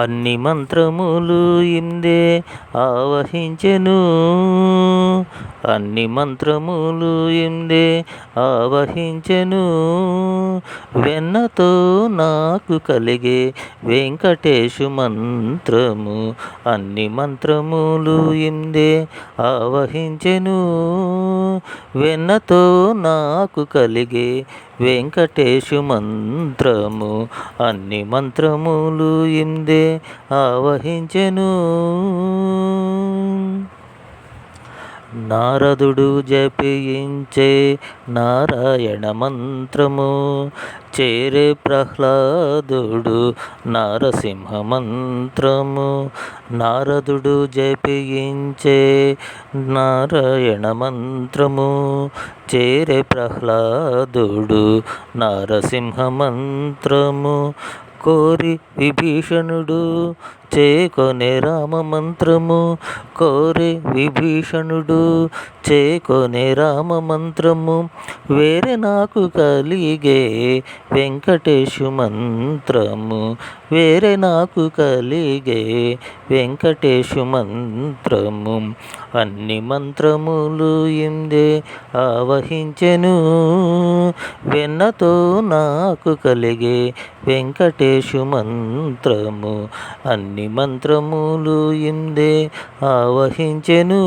అన్ని మంత్రములు ఇందే ఆవహించెను, అన్ని మంత్రములు ఇందే ఆవహించెను. వెన్నతో నాకు కలిగే వెంకటేశు మంత్రము, అన్ని మంత్రములు ఇందే ఆవహించెను. వెన్నతో నాకు కలిగే వెంకటేశు మంత్రము, అన్ని మంత్రములు ఇందే ఆవహించెను. నారదుడు జపించే నారాయణ మంత్రము, చేరే ప్రహ్లాదుడు నారసింహ మంత్రము. నారదుడు జపించే నారాయణ మంత్రము, చేరే ప్రహ్లాదుడు నారసింహ మంత్రము. కోరి విభీషణుడు చేకొనే రామ మంత్రము, కోరి విభీషణుడు చేకొనే రామ మంత్రము. వేరే నాకు కలిగే వెంకటేశు మంత్రము, వేరే నాకు కలిగే వెంకటేశు మంత్రము, అన్ని మంత్రములు ఇందే ఆవహించెను. వెన్నతో నాకు కలిగే వెంకటేశు మంత్రము, అన్ని మంత్రములు ఇందే ఆవహించెను.